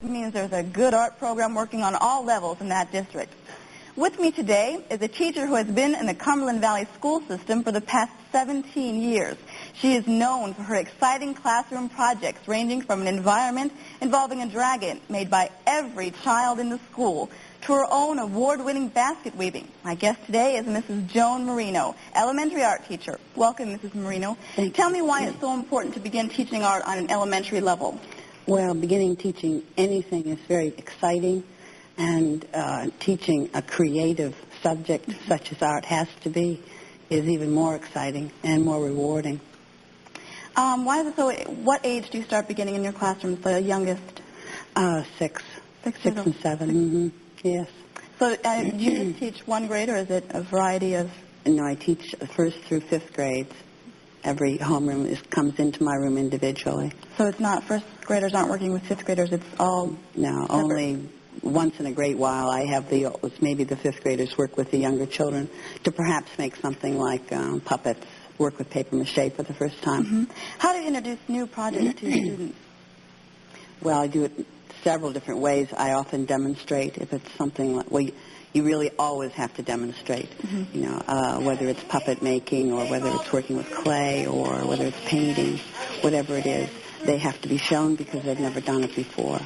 It means there's a good art program working on all levels in that district. With me today is a teacher who has been in the Cumberland Valley school system for the past 17 years. She is known for her exciting classroom projects ranging from an environment involving a dragon made by every child in the school to her own award-winning basket weaving. My guest today is Mrs. Joan Marino, elementary art teacher. Welcome, Mrs. Marino. Tell me why it's so important to begin teaching art on an elementary level. Well, beginning teaching anything is very exciting, and teaching a creative subject such as art has to be is even more exciting and more rewarding. Why is it so? What age do you start beginning in your classrooms, the youngest? 6 and 7, mm-hmm. Yes. So do you just teach one grade, or is it a variety of? No, I teach 1st through 5th grades. Every homeroom comes into my room individually. So it's not, first graders aren't working with 5th graders, it's all No, separate. Only once in a great while I have maybe the 5th graders work with the younger children to perhaps make something like puppets, work with paper mache for the first time. Mm-hmm. How do you introduce new projects to students? Well, I do it several different ways. I often demonstrate if it's something like, well, you really always have to demonstrate, mm-hmm. Whether it's puppet making or whether it's working with clay or whether it's painting, whatever it is, they have to be shown because they've never done it before.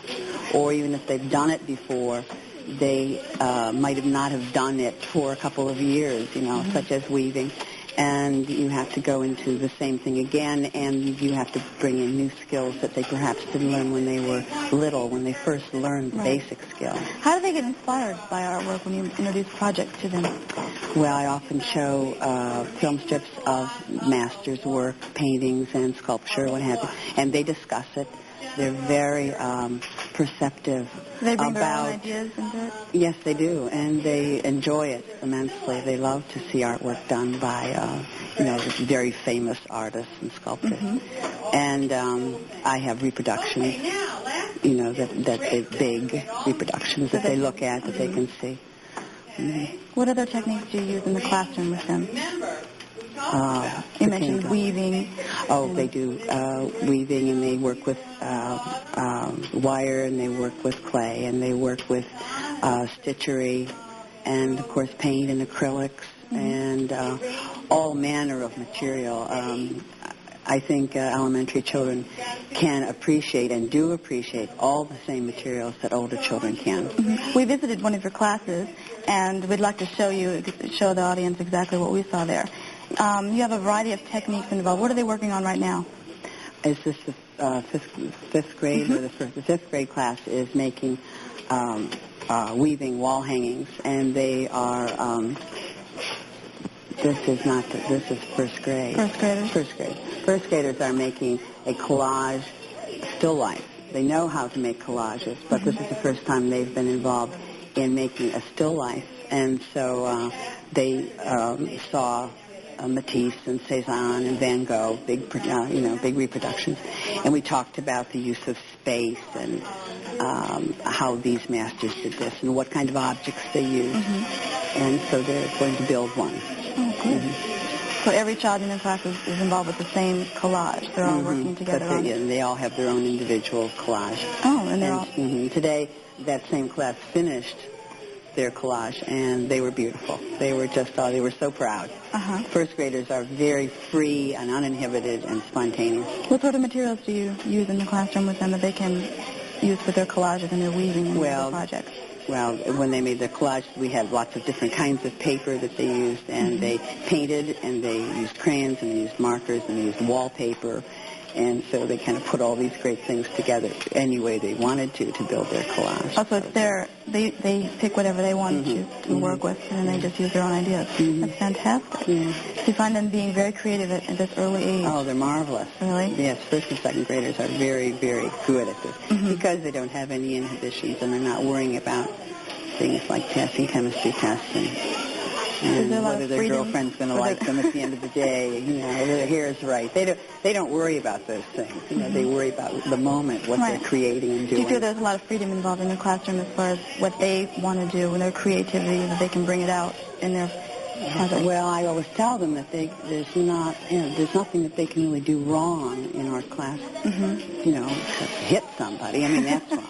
Or even if they've done it before, they might have not have done it for a couple of years, mm-hmm. such as weaving. And you have to go into the same thing again, and you have to bring in new skills that they perhaps didn't learn when they were little, when they first learned the basic skills. How do they get inspired by our work when you introduce projects to them? Well, I often show film strips of masters' work, paintings and sculpture, what have you, and they discuss it. They're very perceptive. Do they bring their own ideas into it? Yes, they do, and they enjoy it immensely. They love to see artwork done by, very famous artists and sculptors. Mm-hmm. And I have reproductions, that big reproductions that they look at, that they can see. Mm-hmm. What other techniques do you use in the classroom with them? You mentioned weaving. Oh, they do weaving, and they work with wire, and they work with clay, and they work with stitchery, and, of course, paint and acrylics, mm-hmm. and all manner of material. I think elementary children can appreciate and do appreciate all the same materials that older children can. Mm-hmm. We visited one of your classes, and we'd like to show the audience exactly what we saw there. You have a variety of techniques involved. What are they working on right now? Is this the fifth grade? Mm-hmm. Or the 5th grade class is making weaving wall hangings, and they are. This is 1st grade. First graders. 1st grade. 1st graders are making a collage still life. They know how to make collages, but this is the first time they've been involved in making a still life, and so they saw Matisse and Cézanne and Van Gogh, big reproductions, and we talked about the use of space and how these masters did this and what kind of objects they used, mm-hmm. and so they're going to build one. Oh, good. Mm-hmm. So every child in the class is involved with the same collage. They're all mm-hmm. working together But on it. they all have their own individual collage. Oh, and they're all... Mm-hmm. Today, that same class finished their collage, and they were beautiful. They were they were so proud. Uh-huh. 1st graders are very free and uninhibited and spontaneous. What sort of materials do you use in the classroom with them that they can use for their collages and their weaving and their projects? Well, when they made their collage, we had lots of different kinds of paper that they used, and mm-hmm. they painted, and they used crayons, and they used markers, and they used wallpaper. And so they kind of put all these great things together any way they wanted to build their collage. Also, it's they pick whatever they want mm-hmm. to mm-hmm. work with, and then they just use their own ideas. Mm-hmm. That's fantastic. Yeah. So you find them being very creative at this early age. Oh, they're marvelous. Really? Yes, 1st and 2nd graders are very, very good at this mm-hmm. because they don't have any inhibitions, and they're not worrying about things like passing chemistry tests and whether their girlfriend's going to like them at the end of the day, whether their hair is right. They don't worry about those things. Mm-hmm. They worry about the moment, what they're creating and doing. Do you feel there's a lot of freedom involved in your classroom as far as what they want to do and their creativity, that they can bring it out in their project? Well, I always tell them that there's nothing that they can really do wrong in art class. Mm-hmm. Except hit somebody. I mean, that's wrong.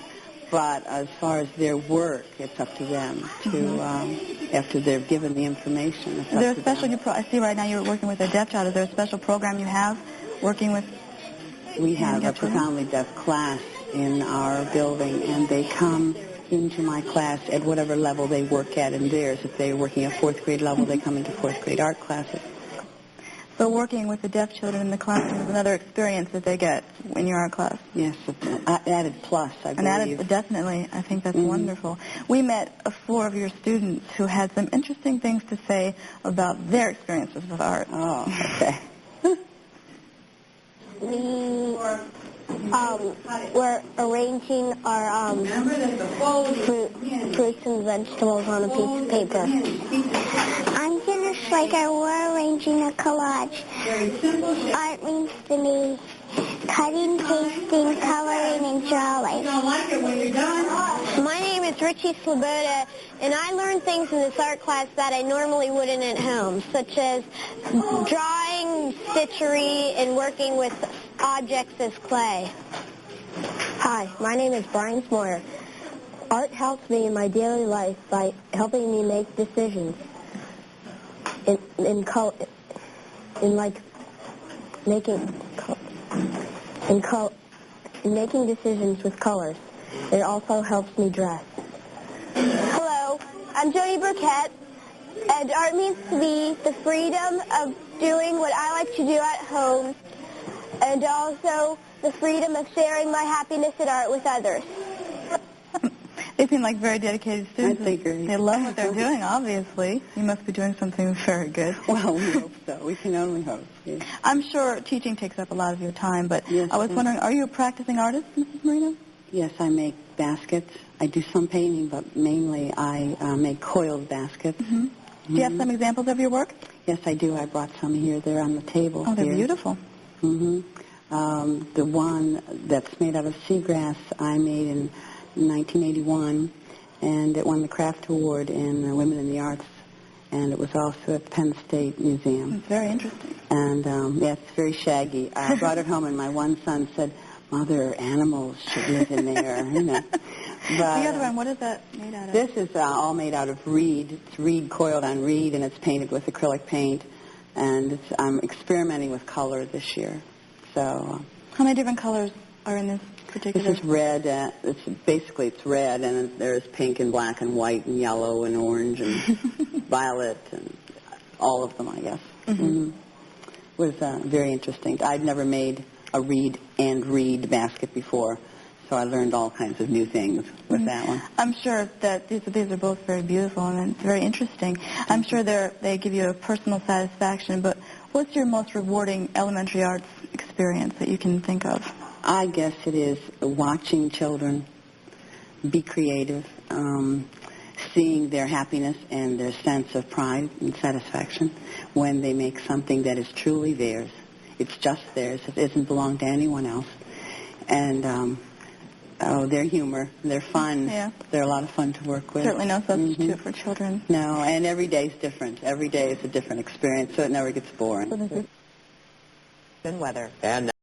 But as far as their work, it's up to them to, after they're given the information. It's Is there up a to special, them. I see right now you're working with a deaf child. Is there a special program you have working with? We have a deaf children? profoundly deaf class in our building, and they come into my class at whatever level they work at in theirs. If they're working at fourth grade level, they come into fourth grade art classes. So working with the deaf children in the classroom is another experience that they get in your art class. Yes, an added plus, I believe. Definitely. I think that's wonderful. We met 4 of your students who had some interesting things to say about their experiences with art. Oh, okay. We're arranging our fruits and vegetables on a piece of paper. I'm Jenna Slater. We're arranging a collage. Art means to me cutting, pasting, coloring, and drawing. My name is Richie Sloboda, and I learned things in this art class that I normally wouldn't at home, such as drawing, stitchery, and working with objects as clay. Hi, my name is Brian Smoyer. Art helps me in my daily life by helping me make decisions making decisions with colors. It also helps me dress. Hello, I'm Jody Burkett, and art means to me the freedom of doing what I like to do at home, and also the freedom of sharing my happiness in art with others. They seem like very dedicated students. I think they love what they're doing, obviously. You must be doing something very good. Well, we hope so. We can only hope. Yes. I'm sure teaching takes up a lot of your time, but Yes, I was wondering, are you a practicing artist, Mrs. Marino? Yes, I make baskets. I do some painting, but mainly I make coiled baskets. Do you have some examples of your work? Yes, I do. I brought some here. They're on the table. Oh, they're here. beautiful. The one that's made out of seagrass I made in 1981, and it won the Craft Award in Women in the Arts, and it was also at the Penn State Museum. It's very interesting. And yeah, it's very shaggy. I brought it home, and my one son said, "Mother, animals should live in there," you know. But, the other one, what is that made out of? This is all made out of reed. It's reed coiled on reed, and it's painted with acrylic paint. And I'm experimenting with color this year. So. How many different colors are in this particular? This is red. It's red, and there's pink and black and white and yellow and orange and violet and all of them, I guess. It was very interesting. I'd never made a reed basket before, so I learned all kinds of new things with that one. I'm sure that these are both very beautiful and it's very interesting. I'm sure they give you a personal satisfaction, but what's your most rewarding elementary arts experience that you can think of? I guess it is watching children be creative, seeing their happiness and their sense of pride and satisfaction when they make something that is truly theirs. It's just theirs. It doesn't belong to anyone else. And their humor, their fun. Yeah. They're a lot of fun to work with. Certainly no substitute for children. No, and every day is different. Every day is a different experience, so it never gets boring. Good weather. And